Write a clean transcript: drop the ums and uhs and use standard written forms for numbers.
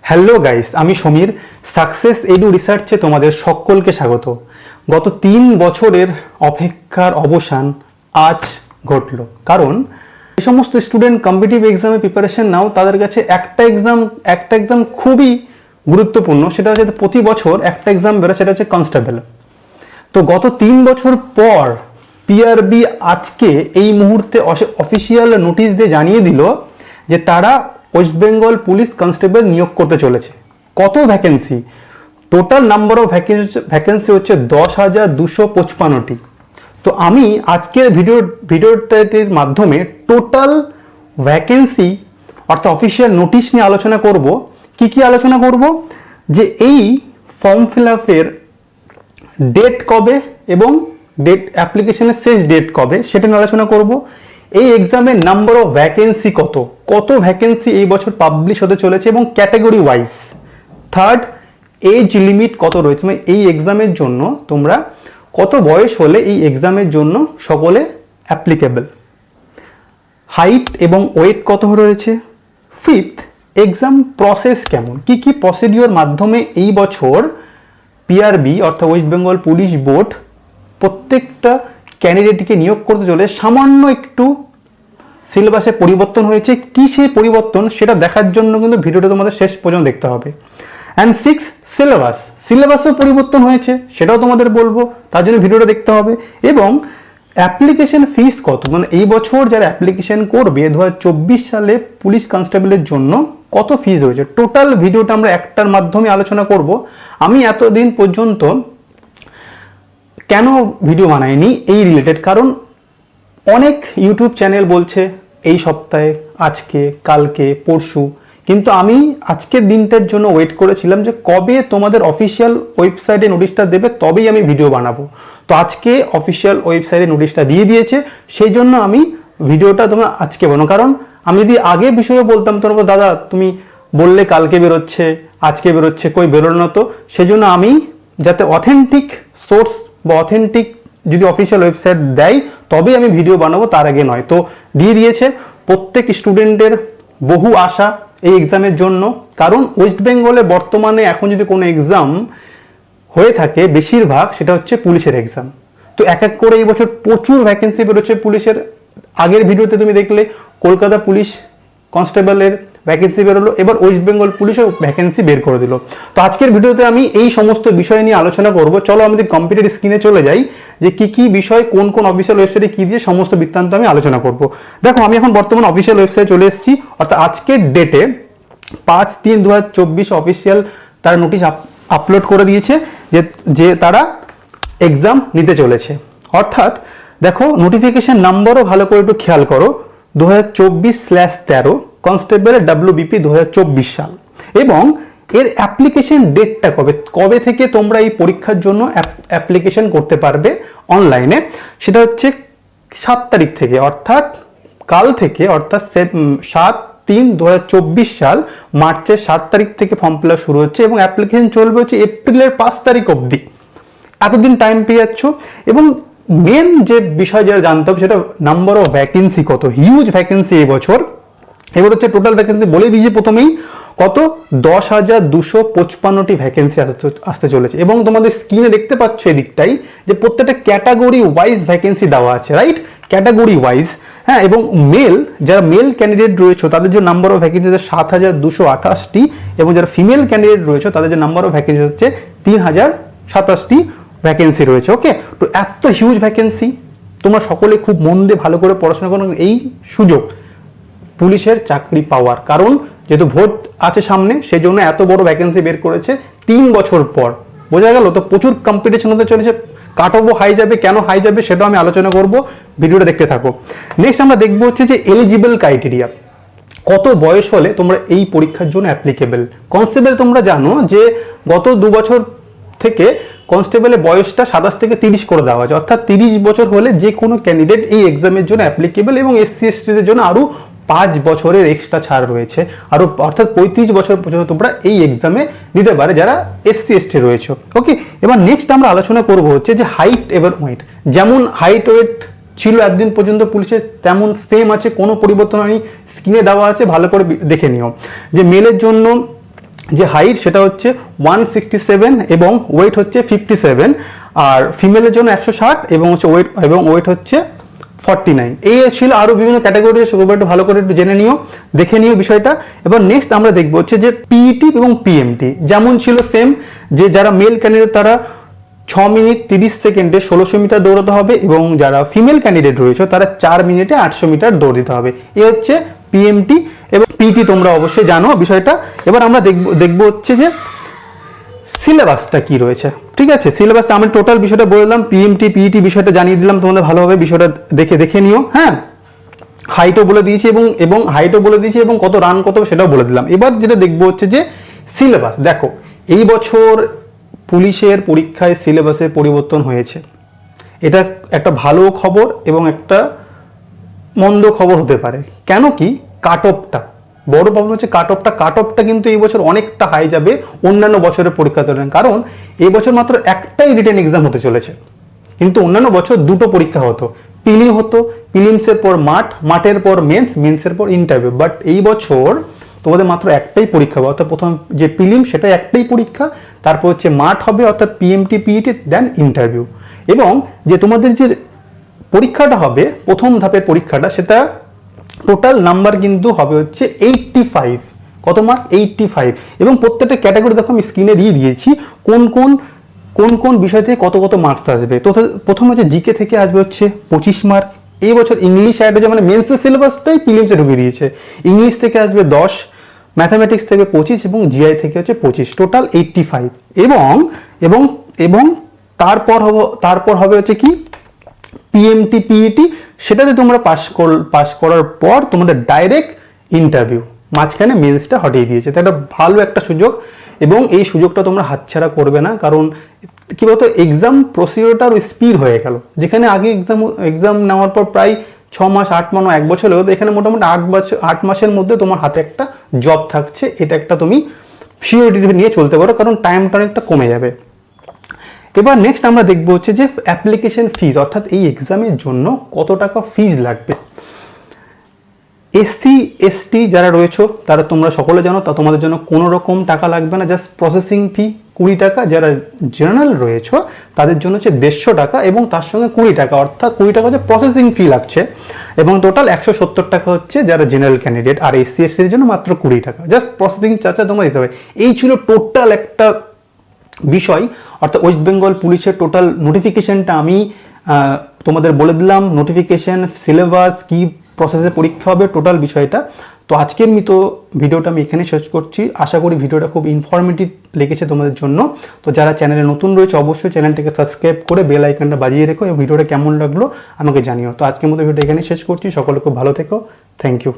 Hello guys, আমি Samir. Success edu রিসার্চে তোমাদের সকলকে স্বাগত। গত 3 বছরের অপেক্ষার অবসান আজ ঘটল। কারণ যে সমস্ত স্টুডেন্ট কম্পিটিটিভ এক্সামে প্রিপারেশন নাও, তাদের কাছে একটা এক্সাম খুবই গুরুত্বপূর্ণ। সেটা হচ্ছে প্রতি বছর একটা এক্সাম বেরোয়, সেটা হচ্ছে কনস্টেবল। তো গত 3 বছর পর পিআরবি আজকে এই মুহূর্তে অফিসিয়াল নোটিশ দিয়ে জানিয়ে দিল যে তারা ওয়েস্ট বেঙ্গল পুলিশ কনস্টেবল নিয়োগ করতে চলেছে। কত vacancy? Total number of vacancy হচ্ছে 10,255টি। তো আমি আজকের ভিডিওটির মাধ্যমে টোটাল ভ্যাকেন্সি অর্থাৎ অফিসিয়াল নোটিশ নিয়ে আলোচনা করব। কি আলোচনা করব? যে এই ফর্ম ফিল আপের ডেট কবে এবং অ্যাপ্লিকেশনের শেষ ডেট কবে সেটা নিয়ে আলোচনা করব। এই এক্সামের নাম্বার অফ ভ্যাকেন্সি কত ভ্যাকেন্সি এই বছর পাবলিশ হতে চলেছে এবং category wise. Third, age limit কত রয়েছে, মানে এই এক্সামের জন্য তোমরা কত বয়স হলে এই এক্সামের জন্য সকলে অ্যাপ্লিকেবল। হাইট এবং ওয়েট কত রয়েছে। ফিফথ, এক্সাম প্রসেস কেমন, কি প্রসিডিওর মাধ্যমে এই বছর পিআরবি অর্থাৎ ওয়েস্ট বেঙ্গল পুলিশ বোর্ড প্রত্যেকটা ক্যান্ডিডেটকে নিয়োগ করতে চলে। সামান্য একটু সিলেবাসে পরিবর্তন হয়েছে, কি সেই পরিবর্তন সেটা দেখার জন্য কিন্তু ভিডিওটা তোমাদের শেষ পর্যন্ত দেখতে হবে। অ্যান্ড সিক্স, সিলেবাসও পরিবর্তন হয়েছে, সেটাও তোমাদের বলবো, তার জন্য ভিডিওটা দেখতে হবে। এবং অ্যাপ্লিকেশন ফিস কত, মানে এই বছর যারা অ্যাপ্লিকেশন করবে 2024 সালে পুলিশ কনস্টেবলের জন্য কত ফিস হয়েছে, টোটাল ভিডিওটা আমরা একটার মাধ্যমে আলোচনা করব। আমি এতদিন পর্যন্ত কেন ভিডিও বানাইনি এই রিলেটেড, কারণ অনেক ইউটিউব চ্যানেল বলছে এই সপ্তাহে, আজকে, কালকে, পরশু, কিন্তু আমি আজকের দিনটার জন্য ওয়েট করেছিলাম যে কবে তোমাদের অফিসিয়াল ওয়েবসাইটে নোটিশটা দেবে, তবেই আমি ভিডিও বানাবো। তো আজকে অফিসিয়াল ওয়েবসাইটে নোটিশটা দিয়ে দিয়েছে, সেই জন্য আমি ভিডিওটা তোমরা আজকে বানাবো। কারণ আমি যদি আগে বিষয়ে বলতাম তোমার দাদা তুমি বললে কালকে বেরোচ্ছে, আজকে বেরোচ্ছে, কই বেরোলো না, তো সেই জন্য আমি যাতে অথেন্টিক সোর্স বা অথেন্টিক যদি অফিসিয়াল ওয়েবসাইট দেয় তবেই আমি ভিডিও বানাবো, তার আগে নয়। তো দিয়ে দিয়েছে। প্রত্যেক স্টুডেন্টের বহু আশা এই এক্সামের জন্য, কারণ ওয়েস্ট বেঙ্গলে বর্তমানে এখন যদি কোনো এক্সাম হয়ে থাকে বেশিরভাগ সেটা হচ্ছে পুলিশের এক্সাম। তো এক এক করে এই বছর প্রচুর ভ্যাকেন্সি বেরোচ্ছে পুলিশের। আগের ভিডিওতে তুমি দেখলে কলকাতা পুলিশ কনস্টেবলের ভ্যাকেন্সি বেরোলো, এবার ওয়েস্ট বেঙ্গল পুলিশও ভ্যাকেন্সি বের করে দিল। তো আজকের ভিডিওতে আমি এই সমস্ত বিষয় নিয়ে আলোচনা করব। চলো আমাদের কম্পিউটার স্ক্রিনে চলে যাই যে কি বিষয় কোন অফিসিয়াল ওয়েবসাইটে কি দিয়ে সমস্ত বৃত্তান্ত আমি আলোচনা করব। দেখো, আমি এখন বর্তমান অফিসিয়াল ওয়েবসাইটে চলে এসেছি, অর্থাৎ আজকের ডেটে 5/3/2024 অফিসিয়াল তারা নোটিশ আপলোড করে দিয়েছে যে তারা এক্সাম নিতে চলেছে। অর্থাৎ দেখো, নোটিফিকেশন নাম্বারও ভালো করে একটু খেয়াল করো, 2024/13 কনস্টেবলের WBP 2024 সাল। এবং এর অ্যাপ্লিকেশন ডেটটা কবে থেকে তোমরা এই পরীক্ষার জন্য অ্যাপ্লিকেশন করতে পারবে অনলাইনে, সেটা হচ্ছে 7 তারিখ থেকে, অর্থাৎ কাল থেকে, অর্থাৎ 7/3/2024 সাল মার্চের 7 তারিখ থেকে ফর্ম ফিল আপ শুরু হচ্ছে এবং অ্যাপ্লিকেশন চলবে হচ্ছে এপ্রিলের 5 তারিখ অবধি। এতদিন টাইম পেয়ে যাচ্ছ। এবং মেন যে বিষয় যেটা জানতে হবে সেটা নাম্বার অফ ভ্যাকেন্সি কত, হিউজ ভ্যাকেন্সি এই বছর। এবার হচ্ছে টোটাল ভ্যাকেন্সি বলে দিয়েছি প্রথমেই, কত 10,255টি ভ্যাকেন্সি আসতে চলেছে। এবং তোমাদের স্ক্রিনে দেখতে পাচ্ছ এদিকটাই যে প্রত্যেকটা ক্যাটাগরি ওয়াইজ ভ্যাকেন্সি দেওয়া আছে, রাইট, ক্যাটাগরি ওয়াইজ। হ্যাঁ, এবং যারা মেল ক্যান্ডিডেট রয়েছে তাদের যে নাম্বার অফ ভ্যাকেন্সি 7,228টি, এবং যারা ফিমেল ক্যান্ডিডেট রয়েছে তাদের যে নাম্বার অফ ভ্যাকেন্সি হচ্ছে 3,027টি ভ্যাকেন্সি রয়েছে। ওকে, তো এত হিউজ ভ্যাকেন্সি, তোমরা সকলে খুব মন দিয়ে ভালো করে পড়াশোনা করো। এই সুযোগ পুলিশের চাকরি পাওয়ার, কারণ যেহেতু ভোট আছে সামনে, সেই জন্য এত বড় ভ্যাকেন্সি বের করেছে 3 বছর পর। বোঝা গেল? তো প্রচুর কম্পিটিশন হতে চলেছে। কাট অফও হাই যাবে, কেন হাই যাবে সেটাও আমি আলোচনা করব, ভিডিওটা দেখতে থাকো। নেক্সট আমরা দেখবো হচ্ছে যে এলিজিবল ক্রাইটেরিয়া, কত বয়স হলে তোমরা এই পরীক্ষার জন্য অ্যাপ্লিকেবল। কনস্টেবল তোমরা জানো যে গত 2 বছর থেকে কনস্টেবলের বয়সটা 27 থেকে 30 করে দেওয়া হয়েছে, অর্থাৎ 30 বছর হলে যে কোনো ক্যান্ডিডেট এই এক্সামের জন্য অ্যাপ্লিকেবল। এবং SC STদের জন্য আরও 5 বছরের এক্সট্রা ছাড় রয়েছে, আরও অর্থাৎ 35 বছর পর্যন্ত তোমরা এই এক্সামে দিতে পারে যারা SC ST রয়েছে। ওকে, এবার নেক্সট আমরা আলোচনা করব হচ্ছে যে হাইট এবং ওয়েট। যেমন হাইট ওয়েট ছিল একদিন পর্যন্ত পুলিশের, তেমন সেম আছে, কোনো পরিবর্তন হয়নি, স্ক্রিনে দেওয়া আছে, ভালো করে দেখে নিও। যে মেলের জন্য যে হাইট সেটা হচ্ছে 167 এবং ওয়েট হচ্ছে 57, আর ফিমেলের জন্য 160 এবং হচ্ছে ওয়েট হচ্ছে 49। এই ছিল আরও বিভিন্ন ক্যাটাগরি, সেগুলো একটু ভালো করে একটু জেনে নিও, দেখে নিও বিষয়টা। এবার নেক্সট আমরা দেখবো হচ্ছে যে পিইটি এবং পিএমটি যেমন ছিল সেম, যে যারা মেল ক্যান্ডিডেট তারা 6 মিনিট 30 সেকেন্ডে 1600 মিটার দৌড়াতে হবে, এবং যারা ফিমেল ক্যান্ডিডেট রয়েছে তারা 4 মিনিটে 800 মিটার দৌড় দিতে হবে। এ হচ্ছে পিএমটি এবং পিটি, তোমরা অবশ্যই জানো বিষয়টা। এবার আমরা দেখবো হচ্ছে যে সিলেবাসটা কি রয়েছে। ঠিক আছে, সিলেবাসটা আমি টোটাল বিষয়টা বললাম, পিএমটি পিইটি বিষয়টা জানিয়ে দিলাম তোমাদের ভালোভাবে, বিষয়টা দেখে নিও। হ্যাঁ, হাইটও বলে দিয়েছি এবং হাইটও বলে দিয়েছি এবং কত রান কত সেটাও বলে দিলাম। এবার যেটা দেখবো হচ্ছে যে সিলেবাস। দেখো, এই বছর পুলিশের পরীক্ষায় সিলেবাসে পরিবর্তন হয়েছে। এটা একটা ভালো খবর এবং একটা মন্দ খবর হতে পারে। কেন কি, কাট অফটা বড় প্রবলেম হচ্ছে কাট অফটা কিন্তু এই বছর অনেকটা হাই যাবে অন্যান্য বছরের পরীক্ষা তুলনায়। কারণ এই বছর মাত্র একটাই রিটেন এক্সাম হতে চলেছে, কিন্তু অন্যান্য বছর দুটো পরীক্ষা হতো, প্রিলি হতো, প্রিলিমসের পর মাঠের পর মেন্সের পর ইন্টারভিউ। বাট এই বছর তোমাদের মাত্র একটাই পরীক্ষা হবে, অর্থাৎ প্রথম যে প্রিলিম সেটাই একটাই পরীক্ষা, তারপর হচ্ছে মাঠ হবে অর্থাৎ পিএমটি পিইটি দেন ইন্টারভিউ। এবং যে তোমাদের যে পরীক্ষাটা হবে প্রথম ধাপের পরীক্ষাটা, সেটা টোটাল নাম্বার কিন্তু হবে হচ্ছে 85। কত মার্ক? 85। এবং প্রত্যেকটা ক্যাটাগরি দেখো আমি স্ক্রিনে দিয়ে দিয়েছি কোন বিষয় থেকে কত মার্কস আসবে। তো প্রথম হচ্ছে জিকে থেকে আসবে হচ্ছে 25 মার্ক। এই বছর ইংলিশ অ্যাড হয়েছে, মানে মেন্সের সিলেবাসটাই প্রিলিমসে ঢুকিয়ে দিয়েছে। ইংলিশ থেকে আসবে 10, ম্যাথামেটিক্স থেকে 25 এবং জিআই থেকে হচ্ছে 25, টোটাল 85। এবং তারপর হবে হচ্ছে কি পিএমটি পিইটি, সেটাতে তোমরা পাস করার পর তোমাদের ডাইরেক্ট ইন্টারভিউ, মাঝখানে মেন্সটা হটিয়ে দিয়েছে। তো এটা ভালো একটা সুযোগ এবং এই সুযোগটা তোমরা হাতছাড়া করবে না। কারণ কি বলতো, এক্সাম প্রসিডিওরটা আরও স্পিড হয়ে গেল। যেখানে আগে এক্সাম নেওয়ার পর প্রায় 6 মাস 8 মাস 1 বছর হলো, এখানে মোটামুটি 8 মাসের মধ্যে তোমার হাতে একটা জব থাকছে। এটা একটা তুমি সিওরিটি নিয়ে চলতে পারো, কারণ টাইমটা অনেকটা কমে যাবে। এবার নেক্সট আমরা দেখবো হচ্ছে যে অ্যাপ্লিকেশন ফিজ, অর্থাৎ এই এক্সামের জন্য কত টাকা ফিজ লাগবে। এসসি এসটি যারা রয়েছে তারা তোমরা সকলে জানো, তা তোমাদের জন্য কোনো রকম টাকা লাগবে না, জাস্ট প্রসেসিং ফি 20 টাকা। যারা জেনারেল রয়েছে তাদের জন্য হচ্ছে 150 টাকা এবং তার সঙ্গে 20 টাকা, অর্থাৎ 20 টাকা হচ্ছে প্রসেসিং ফি লাগছে, এবং টোটাল 170 টাকা হচ্ছে যারা জেনারেল ক্যান্ডিডেট। আর এসসি এসটির জন্য মাত্র 20 টাকা, জাস্ট প্রসেসিং চার্জটা তোমরা দিতে হবে। এই ছিল টোটাল একটা বিষয়, অর্থাৎ ওয়েস্ট বেঙ্গল পুলিশের টোটাল নোটিফিকেশনটা আমি তোমাদের বলে দিলাম। নোটিফিকেশন, সিলেবাস, কি প্রসেসে পরীক্ষা হবে, টোটাল বিষয়টা। তো আজকের মতো ভিডিওটা আমি এখানে শেষ করছি। আশা করি ভিডিওটা খুব ইনফরমেটিভ লেগেছে তোমাদের জন্য। তো যারা চ্যানেলে নতুন রয়েছে অবশ্যই চ্যানেলটাকে সাবস্ক্রাইব করে বেল আইকনটা বাজিয়ে রেখো এবং ভিডিওটা কেমন লাগলো আমাকে জানিও। তো আজকের মতো ভিডিওটা এখানে শেষ করছি। সকলে খুব ভালো থেকো, থ্যাংক ইউ।